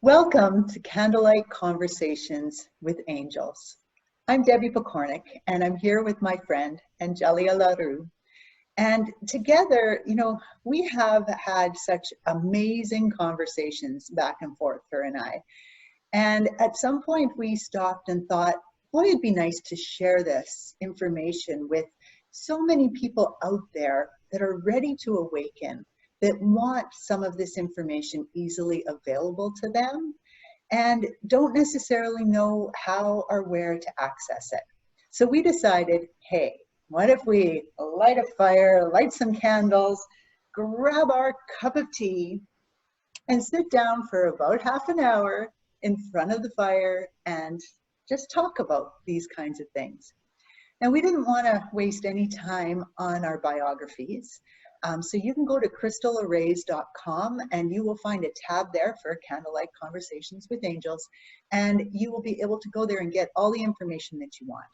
Welcome to Candlelight Conversations with Angels. I'm Debbie Pokornik, and I'm here with my friend, Angelia LaRue. And together, we have had such amazing conversations back and forth, her and I. And at some point, we stopped and thought, boy, it'd be nice to share this information with so many people out there that are ready to awaken, that want some of this information easily available to them and don't necessarily know how or where to access it. So we decided, hey, what if we light a fire, light some candles, grab our cup of tea, and sit down for about half an hour in front of the fire and just talk about these kinds of things. Now, we didn't want to waste any time on our biographies. So you can go to crystalarrays.com and you will find a tab there for Candlelight Conversations with Angels, and you will be able to go there and get all the information that you want.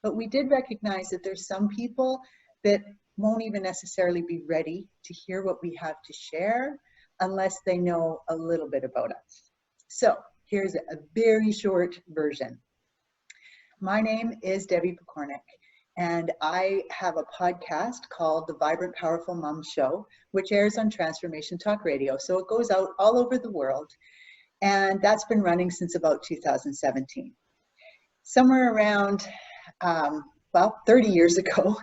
But we did recognize that there's some people that won't even necessarily be ready to hear what we have to share unless they know a little bit about us. So here's a very short version. My name is Debbie Pokornik, and I have a podcast called The Vibrant Powerful Mom Show, which airs on Transformation Talk Radio. So it goes out all over the world, and that's been running since about 2017. Somewhere around, 30 years ago,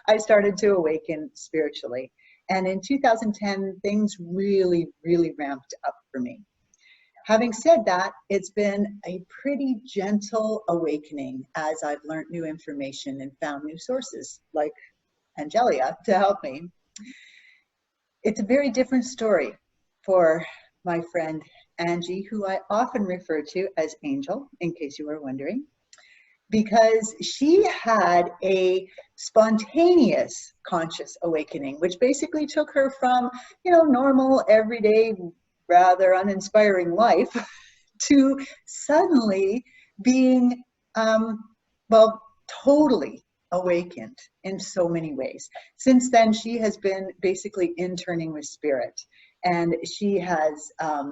I started to awaken spiritually. And in 2010, things really, really ramped up for me. Having said that, it's been a pretty gentle awakening as I've learned new information and found new sources like Angelia to help me. It's a very different story for my friend Angie, who I often refer to as Angel, in case you were wondering, because she had a spontaneous conscious awakening, which basically took her from, normal, everyday, rather uninspiring life to suddenly being, totally awakened in so many ways. Since then, she has been basically interning with spirit, and she has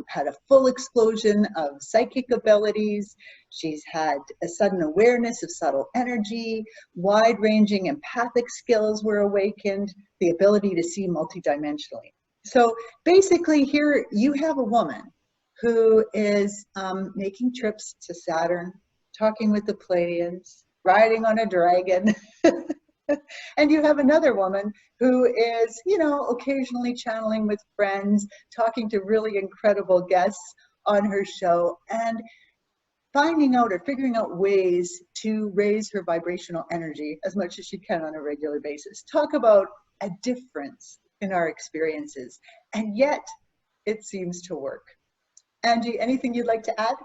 had a full explosion of psychic abilities. She's had a sudden awareness of subtle energy, wide-ranging empathic skills were awakened, the ability to see multidimensionally. So basically here you have a woman who is making trips to Saturn, talking with the Pleiadians, riding on a dragon. And you have another woman who is, occasionally channeling with friends, talking to really incredible guests on her show, and finding out or figuring out ways to raise her vibrational energy as much as she can on a regular basis. Talk about a difference in our experiences, and yet it seems to work. Angie, anything you'd like to add?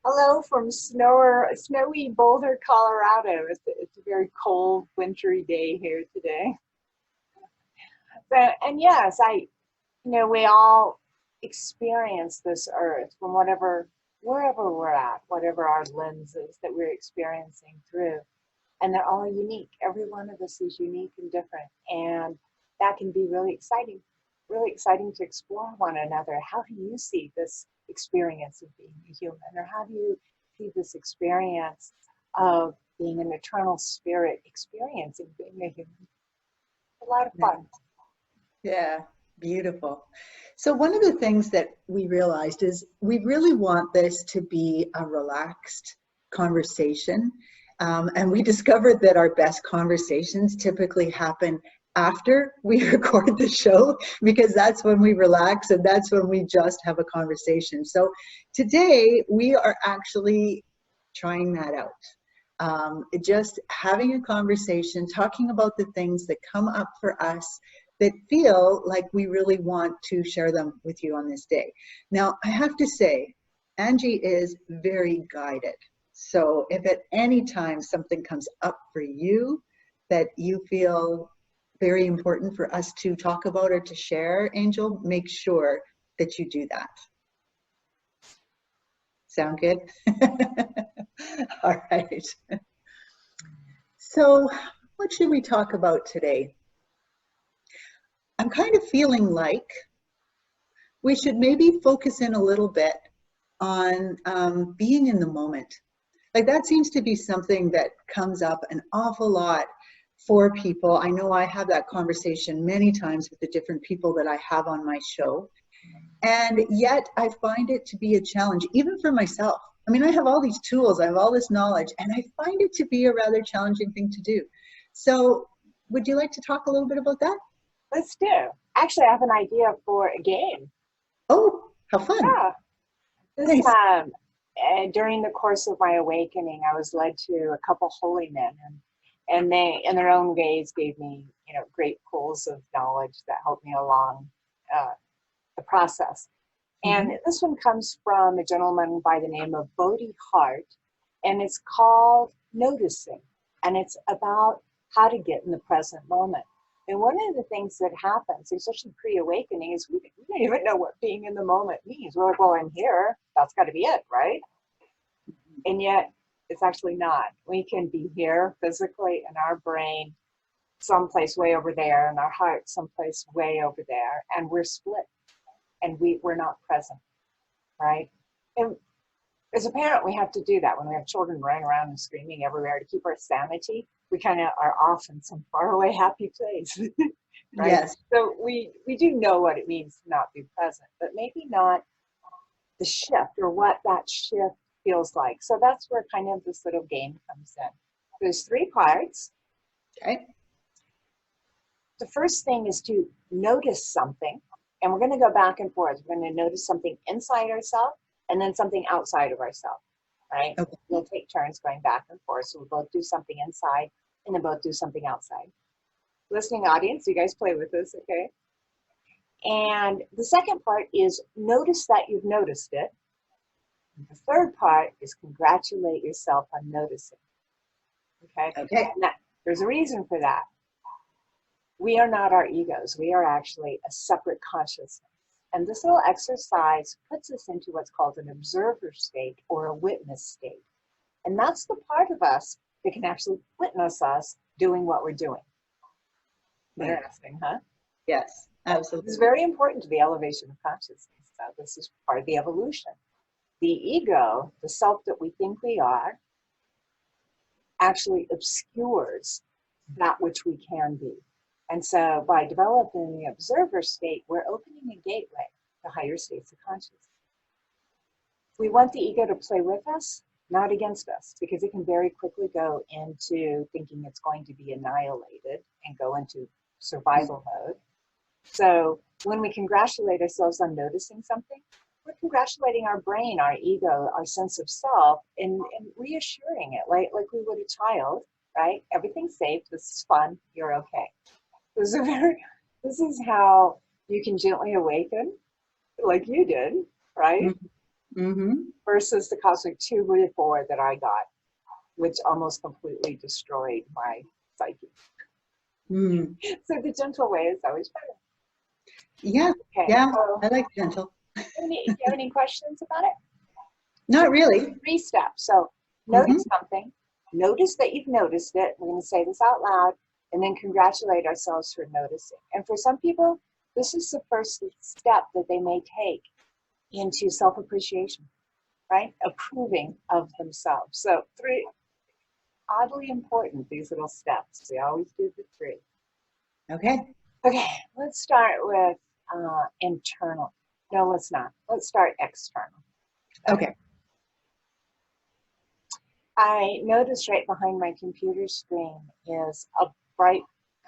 Hello from snowy Boulder, Colorado. It's a very cold, wintry day here today. And yes, we all experience this earth from wherever we're at, whatever our lenses that we're experiencing through. And they're all unique. Every one of us is unique and different. And that can be really exciting to explore one another. How do you see this experience of being a human? Or how do you see this experience of being an eternal spirit experiencing being a human? A lot of fun. Yeah, beautiful. So one of the things that we realized is we really want this to be a relaxed conversation. And we discovered that our best conversations typically happen after we record the show, because that's when we relax and that's when we just have a conversation. So today we are actually trying that out. Just having a conversation, talking about the things that come up for us that feel like we really want to share them with you on this day. Now, I have to say, Angie is very guided. So if at any time something comes up for you that you feel very important for us to talk about or to share, Angel, make sure that you do that. Sound good? All right. So what should we talk about today? I'm kind of feeling like we should maybe focus in a little bit on being in the moment. Like that seems to be something that comes up an awful lot for people. I know I have that conversation many times with the different people that I have on my show. And yet I find it to be a challenge, even for myself. I mean, I have all these tools, I have all this knowledge, and I find it to be a rather challenging thing to do. So would you like to talk a little bit about that? Let's do. Actually, I have an idea for a game. Oh, how fun. Yeah. This Nice. during the course of my awakening, I was led to a couple holy men, and they, in their own ways, gave me, great pools of knowledge that helped me along the process. And this one comes from a gentleman by the name of Bodhi Hart, and it's called Noticing, and it's about how to get in the present moment. And one of the things that happens, especially pre-awakening, is we don't even know what being in the moment means. We're like, well, I'm here. That's got to be it, right? And yet, it's actually not. We can be here physically in our brain, someplace way over there, and our heart someplace way over there, and we're split, and we're not present, right? And as a parent, we have to do that when we have children running around and screaming everywhere to keep our sanity. We kind of are off in some faraway happy place, right? Yes. So we do know what it means to not be present, but maybe not the shift or what that shift feels like. So that's where kind of this little game comes in. There's 3 parts. Okay. The first thing is to notice something, and we're going to go back and forth. We're going to notice something inside ourselves and then something outside of ourselves, right? Okay. We'll take turns going back and forth. So we'll both do something inside and then both do something outside. Listening audience, you guys play with this, okay? And the second part is notice that you've noticed it. And the third part is congratulate yourself on noticing, okay? Okay. And there's a reason for that. We are not our egos. We are actually a separate consciousness. And this little exercise puts us into what's called an observer state or a witness state. And that's the part of us that can actually witness us doing what we're doing. Right. Interesting, huh? Yes, absolutely. This is very important to the elevation of consciousness. So this is part of the evolution. The ego, the self that we think we are, actually obscures that which we can be. And so by developing the observer state, we're opening a gateway to higher states of consciousness. We want the ego to play with us, not against us, because it can very quickly go into thinking it's going to be annihilated and go into survival mode. So when we congratulate ourselves on noticing something, we're congratulating our brain, our ego, our sense of self, and reassuring it like we would a child, right? Everything's safe, this is fun, you're okay. This is how you can gently awaken, like you did, right? Mm-hmm. Versus the cosmic 2 that I got, which almost completely destroyed my psyche. Mm. So the gentle way is always better. Yeah, Okay. yeah, So, I like gentle. do you have any questions about it? Not really. 3 steps. So notice something, notice that you've noticed it. We're going to say this out loud, and then congratulate ourselves for noticing. And for some people, this is the first step that they may take into self-appreciation, right? Approving of themselves. So 3, oddly important, these little steps. We always do the 3. Okay. Okay, let's start with internal. No, let's not. Let's start external. Okay. I noticed right behind my computer screen is a bright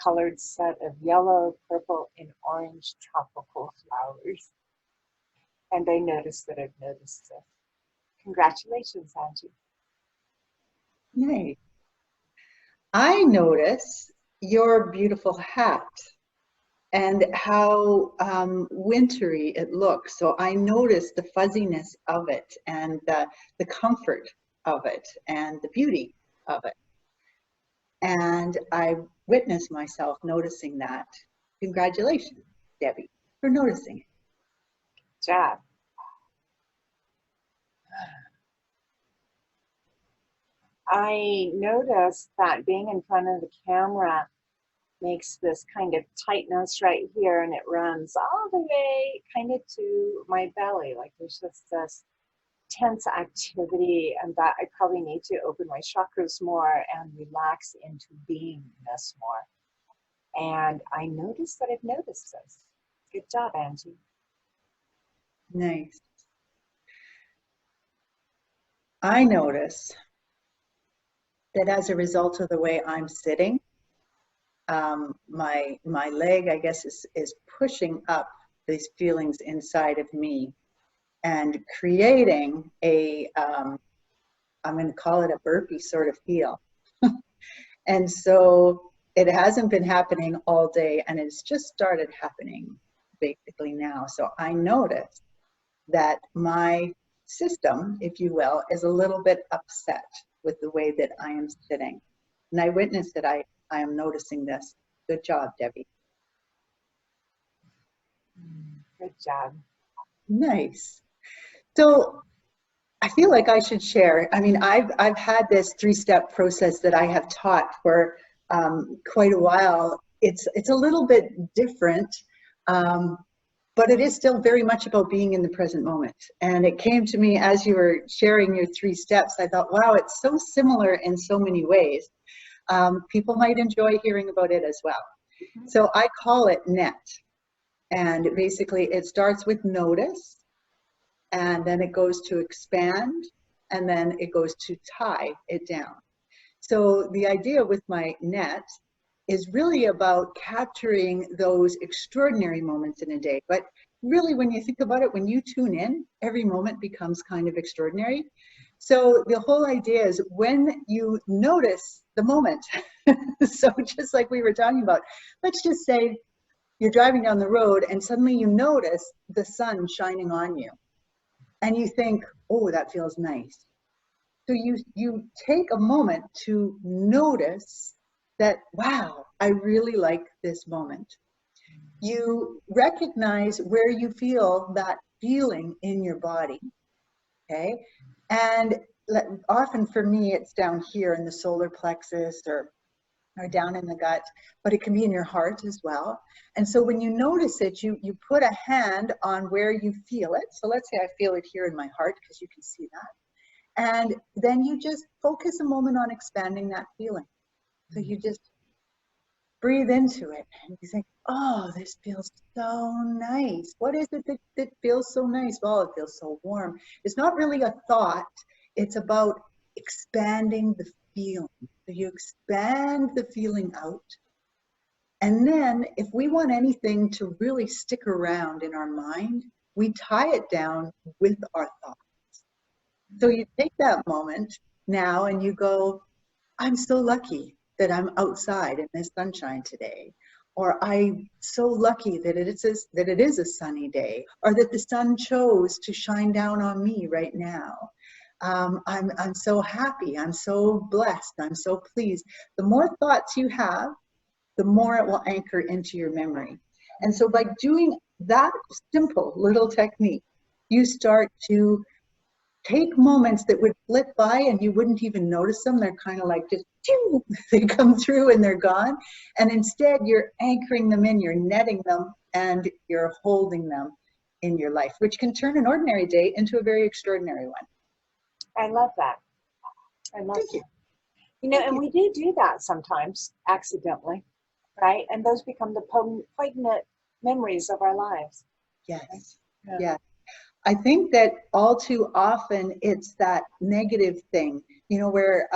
colored set of yellow, purple, and orange tropical flowers. And I noticed that I've noticed this. Congratulations, Angie. Nice. I notice your beautiful hat and how wintry it looks. So I notice the fuzziness of it and the comfort of it and the beauty of it. And I witnessed myself noticing that. Congratulations, Debbie, for noticing it. Job. I noticed that being in front of the camera makes this kind of tightness right here, and it runs all the way kind of to my belly. Like there's just this tense activity, and that I probably need to open my chakras more and relax into beingness more. And I noticed that I've noticed this. Good job, Angie. Nice. I notice that as a result of the way I'm sitting, my leg, I guess, is pushing up these feelings inside of me and creating a, I'm going to call it a burpee sort of feel. And so it hasn't been happening all day, and it's just started happening basically now. So I noticed that my system, if you will, is a little bit upset with the way that I am sitting. And I witnessed that I am noticing this. Good job, Debbie. Good job. Nice. So I feel like I should share. I mean, I've had this 3-step process that I have taught for quite a while. It's a little bit different, but it is still very much about being in the present moment. And it came to me as you were sharing your 3 steps. I thought, wow, it's so similar in so many ways. People might enjoy hearing about it as well. So I call it NET. And basically it starts with notice, and then it goes to expand, and then it goes to tie it down. So the idea with my NET is really about capturing those extraordinary moments in a day. But really, when you think about it, when you tune in, every moment becomes kind of extraordinary. So the whole idea is when you notice the moment, so just like we were talking about, let's just say you're driving down the road and suddenly you notice the sun shining on you. And you think, oh, that feels nice. So you take a moment to notice that, wow, I really like this moment. You recognize where you feel that feeling in your body, okay? And often for me, it's down here in the solar plexus or down in the gut, but it can be in your heart as well. And so when you notice it, you put a hand on where you feel it. So let's say I feel it here in my heart, because you can see that. And then you just focus a moment on expanding that feeling. So you just breathe into it and you think, oh, this feels so nice. What is it that feels so nice? Well, it feels so warm. It's not really a thought. It's about expanding the feeling. So you expand the feeling out. And then if we want anything to really stick around in our mind, we tie it down with our thoughts. So you take that moment now and you go, I'm so lucky that I'm outside in the sunshine today. Or I'm so lucky that it is a sunny day, or that the sun chose to shine down on me right now. I'm so happy, I'm so blessed, I'm so pleased. The more thoughts you have, the more it will anchor into your memory. And so by doing that simple little technique, you start to take moments that would flip by and you wouldn't even notice them. They're kind of like just, they come through and they're gone. And instead you're anchoring them in, you're netting them, and you're holding them in your life, which can turn an ordinary day into a very extraordinary one. I love that. I love Thank that. you. You know, Thank and you. we do that sometimes accidentally, right? And those become the poignant memories of our lives. Yes. Yeah. Yeah. I think that all too often it's that negative thing, you know, where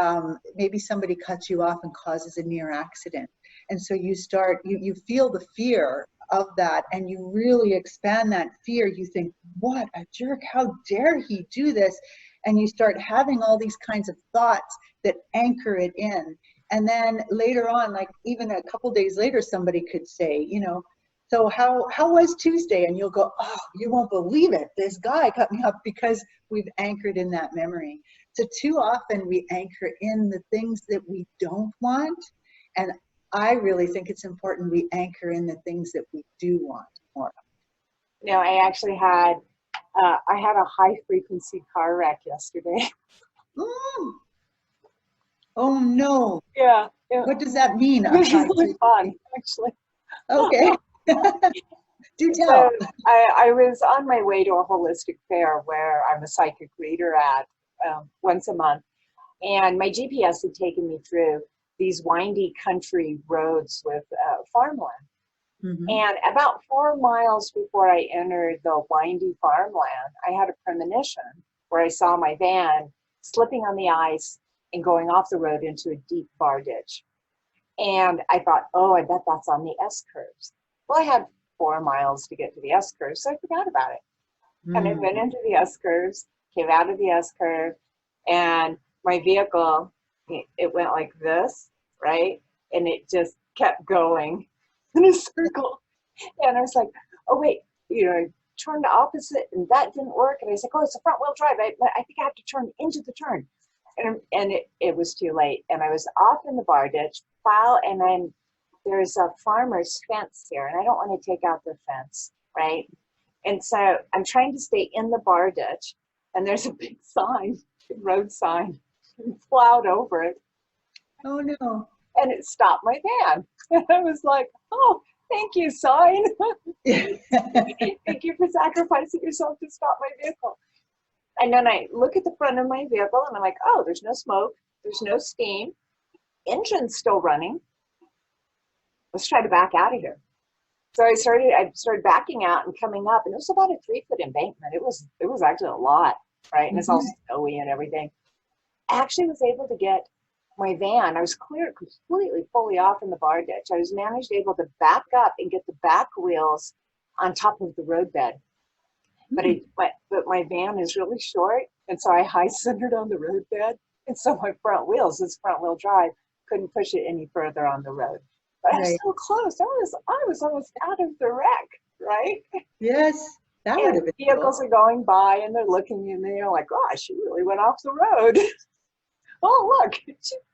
maybe somebody cuts you off and causes a near accident. And so you start, you feel the fear of that, and you really expand that fear. You think, what a jerk, how dare he do this? And you start having all these kinds of thoughts that anchor it in. And then later on, like even a couple days later, somebody could say, you know, so how was Tuesday? And you'll go, oh, you won't believe it. This guy cut me up, because we've anchored in that memory. So too often we anchor in the things that we don't want. And I really think it's important we anchor in the things that we do want more. No, I had a high frequency car wreck yesterday. Mm. Oh no. Yeah, it What does that mean? A was high really fun, frequency? actually. Okay. Do So tell. I was on my way to a holistic fair where I'm a psychic reader at once a month. And my GPS had taken me through these windy country roads with farmland. Mm-hmm. And about 4 miles before I entered the windy farmland, I had a premonition where I saw my van slipping on the ice and going off the road into a deep bar ditch. And I thought, oh, I bet that's on the S curves. Well, I had 4 miles to get to the S curve, so I forgot about it. And I Mm. went into the S curves, came out of the S curve, and my vehicle, it went like this, right? And it just kept going in a circle. And I was like, oh, wait, I turned opposite and that didn't work. And I was like, oh, it's a front wheel drive. I think I have to turn into the turn. And it was too late. And I was off in the bar ditch, plow, and then there's a farmer's fence here. And I don't want to take out the fence, right? And so I'm trying to stay in the bar ditch. And there's a big sign, big road sign, and plowed over it. Oh no. And it stopped my van. And I was like, oh, thank you, sign. Thank you for sacrificing yourself to stop my vehicle. And then I look at the front of my vehicle and I'm like, oh, there's no smoke, there's no steam, engine's still running. Let's try to back out of here. So I started backing out and coming up, and it was about a 3-foot embankment. It was actually a lot, right? And it's all snowy and everything. I actually was able to get my van. I was cleared completely, fully off in the bar ditch. I was able to back up and get the back wheels on top of the roadbed. But my van is really short, and so I high centered on the roadbed, and so my front wheels, it's front wheel drive, couldn't push it any further on the road. But I was Right. so close. I was almost out of the wreck, right? Yes, that would And have been vehicles cool. are going by, and they're looking, and they're like, "Gosh, she really went off the road." Oh, look,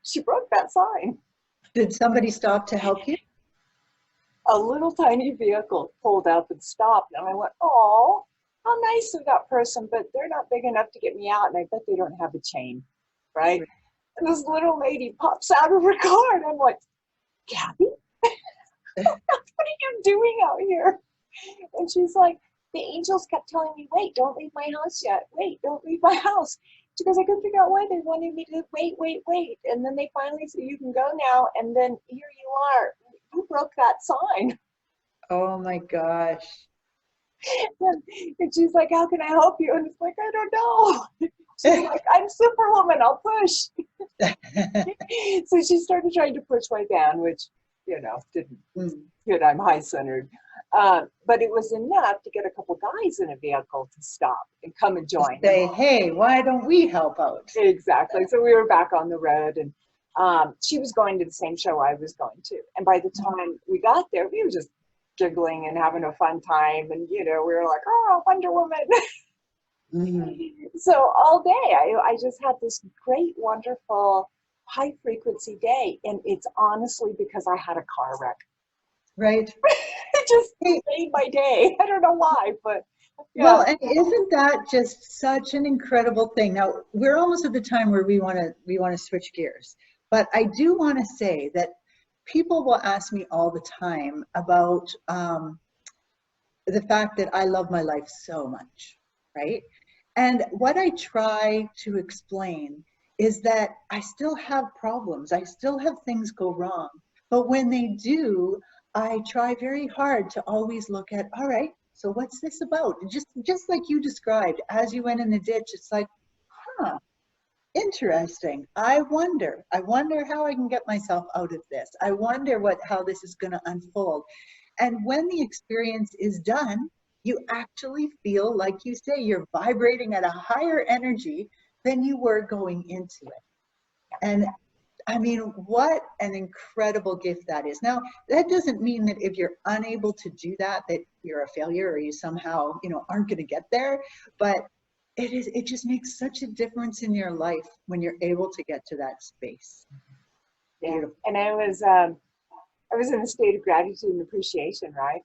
she broke that sign. Did somebody stop to help you? A little tiny vehicle pulled up and stopped, and I went, "Oh, how nice of that person, but they're not big enough to get me out, and I bet they don't have a chain, right?" And this little lady pops out of her car, and I'm like, "Gabby, what are you doing out here?" And she's like, "The angels kept telling me, wait, don't leave my house yet. Wait, don't leave my house." She goes, "I couldn't figure out why they wanted me to wait, wait, wait. And then they finally said, you can go now. And then here you are. You broke that sign." Oh my gosh. And she's like, "How can I help you?" And it's like, "I don't know." She's like, "I'm Superwoman. I'll push." So she started trying to push my van, which, didn't Mm. good. I'm high centered. But it was enough to get a couple guys in a vehicle to stop and come and To join. say, hey, why don't we help out? Exactly. So we were back on the road, and she was going to the same show I was going to. And by the time we got there, we were just giggling and having a fun time. And, we were like, oh, Wonder Woman. Mhm. So all day, I just had this great, wonderful, high frequency day. And it's honestly because I had a car wreck. Right. It just made my day. I don't know why, but yeah. Well, and isn't that just such an incredible thing? Now, we're almost at the time where we want to switch gears. But I do want to say that people will ask me all the time about the fact that I love my life so much, right? And what I try to explain is that I still have problems. I still have things go wrong. But when they do, I try very hard to always look at, all right, so what's this about? Just like you described, as you went in the ditch, it's like, huh, interesting. I wonder how I can get myself out of this. I wonder how this is going to unfold. And when the experience is done, you actually feel, like you say, you're vibrating at a higher energy than you were going into it. And I mean, what an incredible gift that is. Now, that doesn't mean that if you're unable to do that, that you're a failure or you somehow, aren't going to get there. But it just makes such a difference in your life when you're able to get to that space. Yeah. Beautiful. And I was in a state of gratitude and appreciation, right?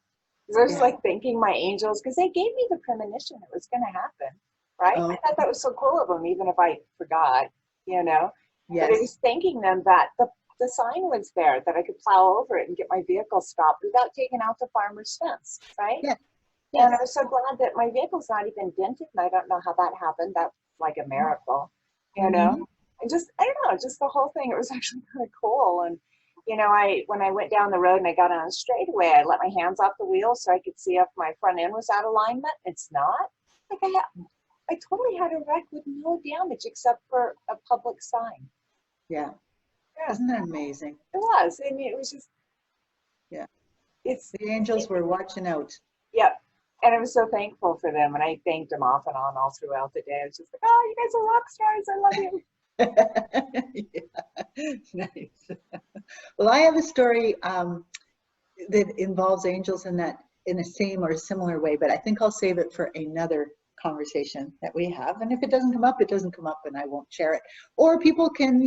Because I was just Yeah. like thanking my angels because they gave me the premonition it was going to happen, right? Oh, I thought that was so cool of them, even if I forgot, you know. But I yes. was thanking them that the sign was there, that I could plow over it and get my vehicle stopped without taking out the farmer's fence, right? Yes. And I Yes. was so glad that my vehicle's not even dented, and I don't know how that happened. That's like a miracle, you know. Mm-hmm. And just I don't know, just the whole thing. It was actually kind of cool. And I when I went down the road and I got on a straightaway, I let my hands off the wheel so I could see if my front end was out of alignment. It's not. Like I totally had a wreck with no damage except for a public sign. Yeah. Yeah, Isn't that amazing? it was. I mean, it was just Yeah. it's The angels were watching out. Yep. And I was so thankful for them. And I thanked them off and on all throughout the day. I was just like, oh, you guys are rock stars. I love you. Yeah. Nice. Well, I have a story that involves angels in that in the same or similar way, but I think I'll save it for another conversation that we have. And if it doesn't come up, it doesn't come up and I won't share it. Or people can,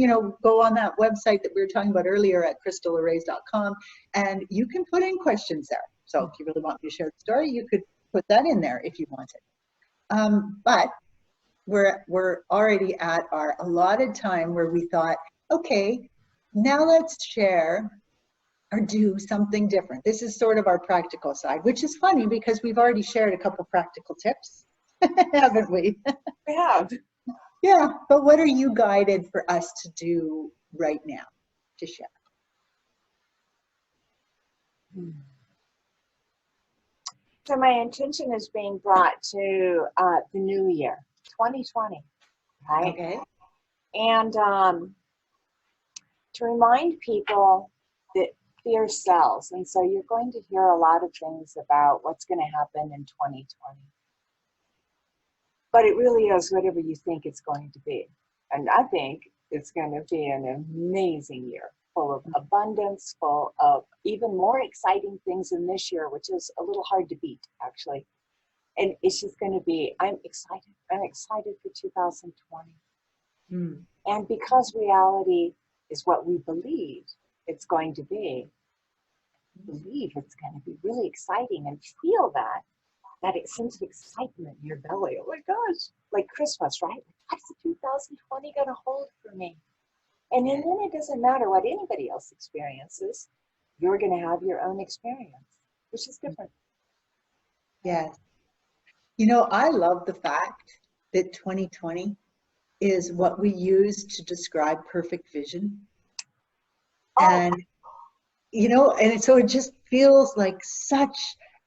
go on that website that we were talking about earlier at crystallarrays.com and you can put in questions there. So if you really want me to share the story, you could put that in there if you wanted. But we're already at our allotted time where we thought, okay, now let's share or do something different. This is sort of our practical side, which is funny because we've already shared a couple practical tips, haven't we? We have. Yeah, but what are you guided for us to do right now to share? So my intention is being brought to the new year, 2020, right? Okay. And to remind people that fear sells. And so you're going to hear a lot of things about what's going to happen in 2020. But it really is whatever you think it's going to be. And I think it's going to be an amazing year, full of abundance, full of even more exciting things in this year, which is a little hard to beat, actually. And it's just going to be, I'm excited. I'm excited for 2020. Mm. And because reality is what we believe it's going to be, believe it's going to be really exciting and feel that sense of excitement in your belly. Oh my gosh, like Christmas, right? What's the 2020 going to hold for me? And then it doesn't matter what anybody else experiences. You're going to have your own experience, which is different. Yes. I love the fact that 2020 is what we use to describe perfect vision. Oh, And and so it just feels like such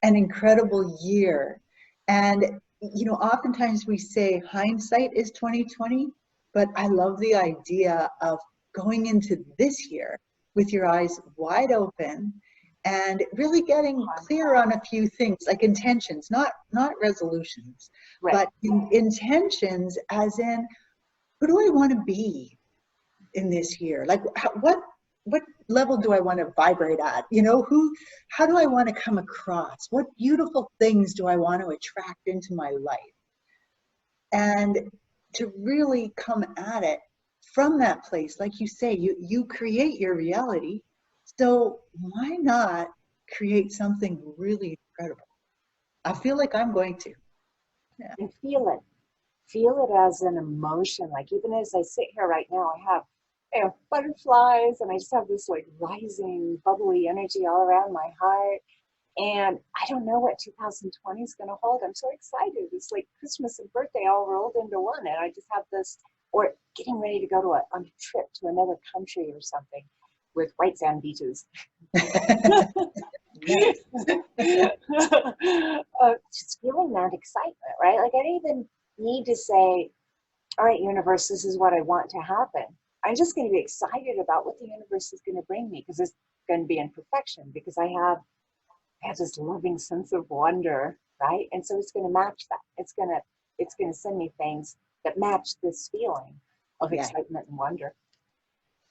an incredible year. And oftentimes we say hindsight is 2020, but I love the idea of going into this year with your eyes wide open and really getting clear on a few things, like intentions, not resolutions, right. but intentions, as in, who do I want to be in this year? Like, what level do I want to vibrate at? How do I want to come across? What beautiful things do I want to attract into my life? And to really come at it from that place, like you say, you create your reality. So why not create something really incredible? I feel like I'm going to. Yeah. And feel it. Feel it as an emotion. Like even as I sit here right now, I have butterflies and I just have this like rising bubbly energy all around my heart. And I don't know what 2020 is going to hold. I'm so excited. It's like Christmas and birthday all rolled into one. And I just have this, or getting ready to go on a trip to another country or something with white sand beaches. Yes. Just feeling that excitement, right? Like I don't even need to say, all right, universe, this is what I want to happen. I'm just going to be excited about what the universe is going to bring me because it's going to be in perfection because I have this loving sense of wonder, right? And so it's going to match that. It's going to send me things that match this feeling of Yeah. excitement and wonder.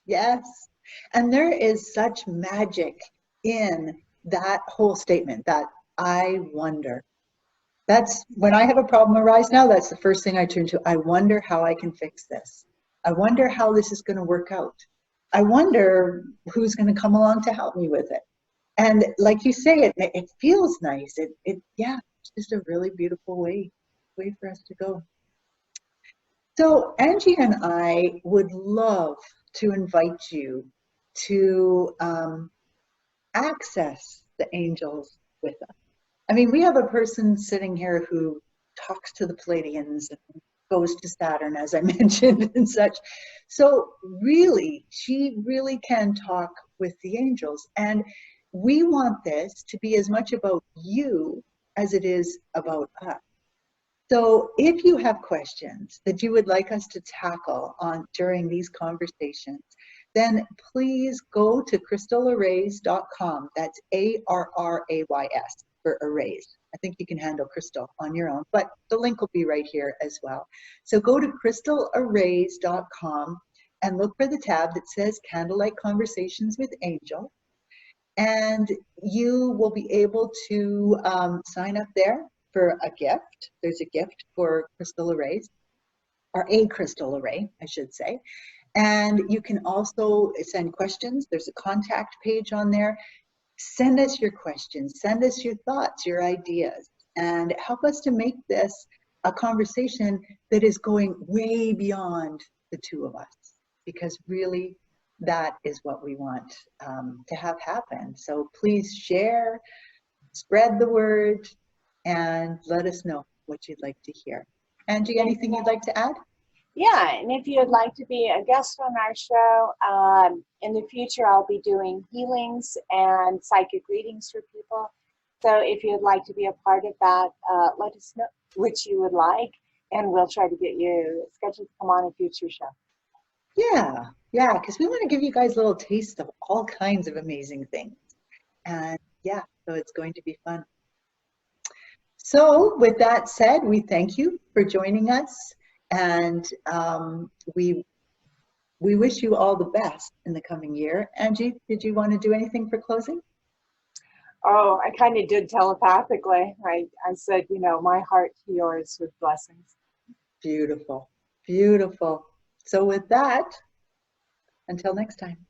Yes. And there is such magic in that whole statement, that I wonder. That's when I have a problem arise now, that's the first thing I turn to. I wonder how I can fix this. I wonder how this is going to work out. I wonder who's going to come along to help me with it. And like you say, it feels nice. Yeah, it's just a really beautiful way for us to go. So Angie and I would love to invite you to access the angels with us. I mean, we have a person sitting here who talks to the Pleiadians and goes to Saturn, as I mentioned, and such. So really, she really can talk with the angels. And we want this to be as much about you as it is about us. So if you have questions that you would like us to tackle during these conversations, then please go to crystalarrays.com. That's ARRAYS for arrays. I think you can handle crystal on your own, but the link will be right here as well. So go to crystalarrays.com and look for the tab that says Candlelight Conversations with Angel. And you will be able to sign up there for a gift. There's a gift for crystal arrays, or a crystal array, I should say. And you can also send questions. There's a contact page on there. Send us your questions, send us your thoughts, your ideas, and help us to make this a conversation that is going way beyond the two of us, because really that is what we want to have happen. So please share, spread the word, and let us know what you'd like to hear. Angie, anything you'd like to add? Yeah, and if you'd like to be a guest on our show, in the future I'll be doing healings and psychic readings for people. So if you'd like to be a part of that, let us know which you would like, and we'll try to get you scheduled to come on a future show. Yeah, because we want to give you guys a little taste of all kinds of amazing things. And yeah, so it's going to be fun. So with that said, we thank you for joining us, and we wish you all the best in the coming year. Angie, did you want to do anything for closing? Oh, I kind of did telepathically. I said, my heart to yours with blessings. Beautiful, beautiful. So with that, until next time.